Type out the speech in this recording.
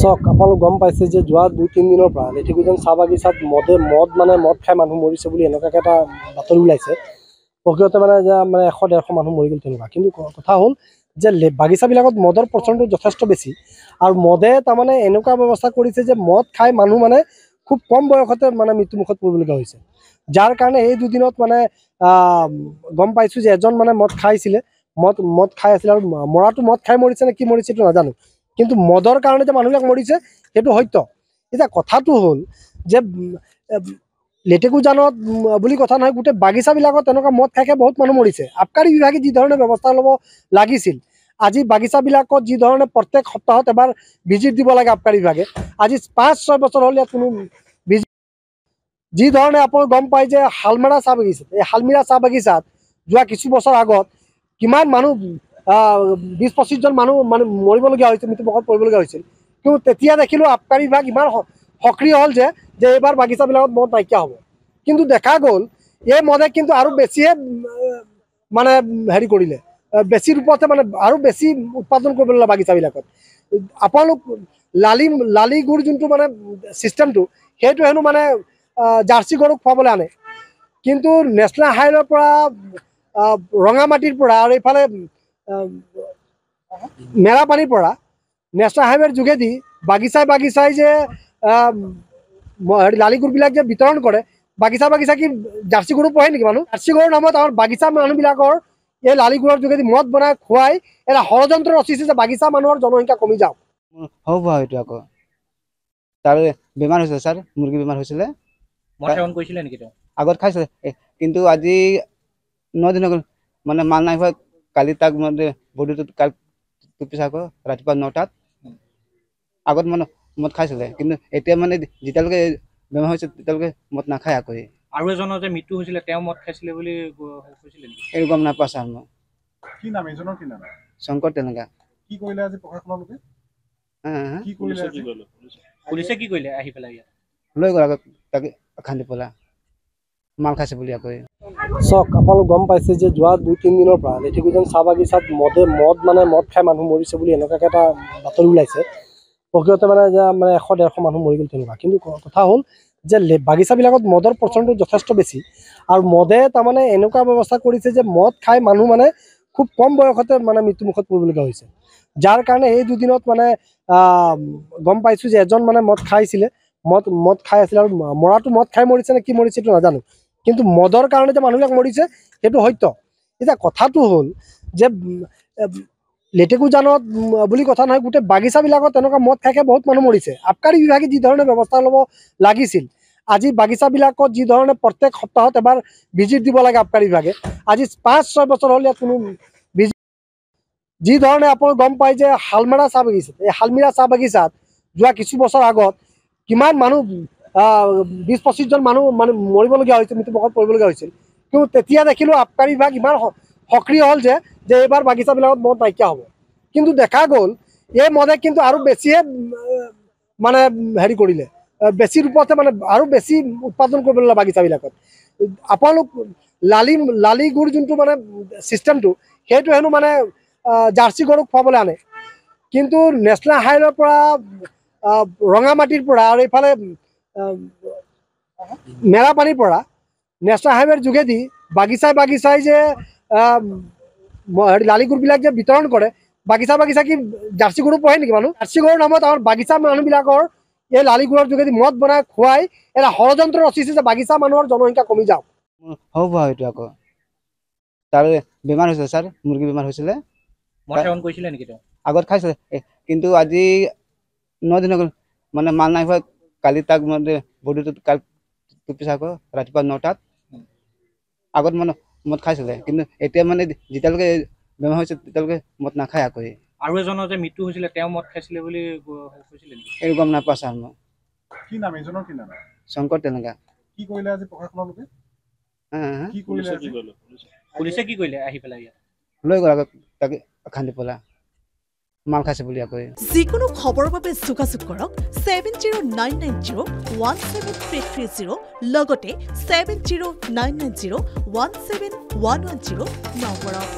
চক আপোনালোক গম পাইছে যে যোৱা 2-3 দিনৰ পৰা লেটেকুজন চাহ বাগিচাত মদ খাই মানুহ মৰিছে বুলি এনেকুৱাকৈ এটা বাতৰি ওলাইছে। প্ৰকৃততে মানে 100-150 মানুহ মৰি গ'ল তেনেকুৱা। কিন্তু কথা হ'ল যে বাগিচাবিলাকত মদৰ প্ৰচলনটো যথেষ্ট বেছি আৰু মদে তাৰমানে এনেকুৱা ব্যৱস্থা কৰিছে যে মদ খাই মানুহ মানে খুব কম বয়সতে মানে মৃত্যুমুখত পৰিবলগীয়া হৈছে। যাৰ কাৰণে এই দুদিনত মানে গম পাইছোঁ যে এজন মানে মদ খাইছিলে, মদ খাই আছিলে আৰু মৰাটো মদ খাই মৰিছে নে কি মৰিছে এইটো নাজানো, কিন্তু মদৰ কাৰণে যে মানুহবিলাক মৰিছে সেইটো সত্য। এতিয়া কথাটো হ'ল যে লেটেকুজানত বুলি কথা নহয়, গোটেই বাগিচাবিলাকত তেনেকুৱা মদ খাই বহুত মানুহ মৰিছে। আবকাৰী বিভাগে যি ধৰণে ব্যৱস্থা ল'ব লাগিছিল, আজি বাগিচাবিলাকত যি ধৰণে প্ৰত্যেক সপ্তাহত এবাৰ ভিজিট দিব লাগে আবকাৰী বিভাগে, আজি 5-6 বছৰ হ'ল ইয়াত কোনো ভিজিট। যি ধৰণে আপোনালোকে গম পায় যে শালমেৰা চাহ বাগিচা, এই শালমিৰা চাহ বাগিচাত যোৱা কিছু বছৰ আগত কিমান মানুহ 20-25 জন মানুহ মানে মৰিবলগীয়া হৈছিল, মৃত্যুমুখত পৰিবলগীয়া হৈছিল। কিন্তু তেতিয়া দেখিলোঁ আবকাৰী বিভাগ ইমান সক্ৰিয় হ'ল যে এইবাৰ বাগিচাবিলাকত মদ নাইকিয়া হ'ব। কিন্তু দেখা গ'ল এই মদে কিন্তু আৰু বেছিহে মানে হেৰি কৰিলে, বেছি ৰূপতে মানে আৰু বেছি উৎপাদন কৰিব ল'লে বাগিচাবিলাকত। আপোনালোক লালি গুড় যোনটো মানে ছিষ্টেমটো, সেইটো হেনো মানে জাৰ্চি গৰুক খুৱাবলৈ আনে। কিন্তু নেশ্যনেল হাইৱেৰ পৰা ৰঙামাটিৰ পৰা আৰু এইফালে মেৰাপানীৰ পৰা নেশ্যনেল হাইৱেৰ যোগেদি বাগিচাই যে লালি গুড়বিলাক যে বিতৰণ কৰে, বাগিচা কি জাৰ্চি গৰু পোহে নেকি মানুহ? জাৰ্চি গৰুৰ নামত আমাৰ বাগিচা মানুহবিলাকৰ এই লালি গুড়ৰ যোগেদি মদ বনাই খুৱাই এটা ষড়যন্ত্ৰ ৰচিছে যে বাগিচা মানুহৰ জনসংখ্যা কমি যাওক। হ'ব এইটো আকৌ তাৰ বেমাৰ হৈছে ছাৰ, মুৰ্গী বেমাৰ হৈছিলে। আগত খাইছে, কিন্তু আজি 9 দিন মানে মাল নাই হোৱা। কালি তাক মানে বডিটোত টুপিছে আকৌ ৰাতিপুৱা 9টাত। আগত মানে মদ খাইছিলে, কিন্তু এতিয়া মানে যেতিয়ালৈকে বেমাৰ হৈছে তেতিয়ালৈকে মদ নাখায় আকৌ। আৰু এজনৰ যে মৃত্যু হৈছিলে তেওঁ মদ খাইছিলে বুলি কৈছিলে নেকি? এই গম নাপাওঁ ছাৰ মই। কি নাম এজনৰ? কি নাম? শংকৰ তেনেকা। কি কৰিলে আজি প্ৰশাসনৰ লোকে? কি কৰিলে আজি? পুলিচে কি কৰিলে আহি পেলাই ইয়াত? লৈ গ'ল আকৌ তাকে খান্দি পেলাই মাল খাইছে বুলি আকৌ। চক আপোনালোক গম পাইছে যে যোৱা 2-3 দিনৰ পৰা লেটেকুজন চাহ বাগিচাত মদ খাই মানুহ মৰিছে বুলি এনেকুৱাকৈ এটা বাতৰি ওলাইছে। প্ৰকৃততে মানে 100-150 মানুহ মৰি গ'ল তেনেকুৱা। কিন্তু কথা হ'ল যে বাগিচাবিলাকত মদৰ প্ৰচলনটো যথেষ্ট বেছি আৰু মদে তাৰমানে এনেকুৱা ব্যৱস্থা কৰিছে যে মদ খাই মানুহ মানে খুব কম বয়সতে মানে মৃত্যুমুখত পৰিবলগীয়া হৈছে। যাৰ কাৰণে এই দুদিনত মানে গম পাইছোঁ যে এজন মানে মদ খাইছিলে, মদ খাই আছিলে আৰু মৰাটো মদ খাই মৰিছে নে কি মৰিছে এইটো নাজানো, কিন্তু মদৰ কাৰণে যে মানুহবিলাক মৰিছে সেইটো সত্য। এতিয়া কথাটো হ'ল যে লেটেকুজানত বুলি কথা নহয়, গোটেই বাগিচাবিলাকত তেনেকুৱা মদ খাই বহুত মানুহ মৰিছে। আবকাৰী বিভাগে যি ধৰণে ব্যৱস্থা ল'ব লাগিছিল, আজি বাগিচাবিলাকত যি ধৰণে প্ৰত্যেক সপ্তাহত এবাৰ ভিজিট দিব লাগে আবকাৰী বিভাগে, আজি 5-6 বছৰ হ'ল ইয়াত কোনো ভিজিট। যি ধৰণে আপোনালোকে গম পায় যে শালমেৰা চাহ বাগিচা, এই শালমিৰা চাহ বাগিচাত যোৱা কিছু বছৰ আগত কিমান মানুহ 20-25 জন মানুহ মানে মৰিবলগীয়া হৈছিল, মৃত্যুমুখত পৰিবলগীয়া হৈছিল। কিন্তু তেতিয়া দেখিলোঁ আবকাৰী বিভাগ ইমান সক্ৰিয় হ'ল যে এইবাৰ বাগিচাবিলাকত মদ নাইকিয়া হ'ব। কিন্তু দেখা গ'ল এই মদে কিন্তু আৰু বেছিহে মানে হেৰি কৰিলে, বেছি ৰূপতে মানে আৰু বেছি উৎপাদন কৰিব ল'লে বাগিচাবিলাকত। আপোনালোক লালি গুড় যোনটো মানে ছিষ্টেমটো, সেইটো হেনো মানে জাৰ্চি গৰুক খুৱাবলৈ আনে। কিন্তু নেশ্যনেল হাইৱেৰ পৰা ৰঙামাটিৰ পৰা আৰু এইফালে মেৰাপানীৰ পৰা নেশ্যনেল হাইৱেৰ যোগেদি বাগিচাই যে লালি গুড়বিলাক যে বিতৰণ কৰে, বাগিচা কি জাৰ্চি গৰু পোহে নেকি মানুহ? জাৰ্চি গৰুৰ নামত আমাৰ বাগিচা মানুহবিলাকৰ এই লালি গুড়ৰ যোগেদি মদ বনাই খুৱাই এটা ষড়যন্ত্ৰ ৰচিছে যে বাগিচা মানুহৰ জনসংখ্যা কমি যাওক। হ'ব এইটো আকৌ তাৰ বেমাৰ হৈছে ছাৰ, মুৰ্গী বেমাৰ হৈছিলে। আগত খাইছে, কিন্তু আজি 9 দিন মানে মাল নাই হোৱা। কালি তাক মানে বডিটোত টুপিছে আকৌ ৰাতিপুৱা 9টাত। আগত মানে মদ খাইছিলে, কিন্তু এতিয়া মানে যেতিয়ালৈকে বেমাৰ হৈছে তেতিয়ালৈকে মদ নাখায় আকৌ। আৰু এজনৰ যে মৃত্যু হৈছিলে তেওঁ মদ খাইছিলে বুলি কৈছিলে নেকি? এই গম নাপাওঁ ছাৰ মই। কি নাম এজনৰ? কি নাম? শংকৰ তেনেকা। কি কৰিলে আজি প্ৰশাসনৰ লোকে? কি কৰিলে আজি? পুলিচে কি কৰিলে আহি পেলাই ইয়াত? লৈ গ'ল আকৌ তাকে খান্দি পেলাই মাল খাইছে বুলি আকৌ। যিকোনো খবৰৰ বাবে যোগাযোগ কৰক 7099017330 লগতে 7099017110 নম্বৰত।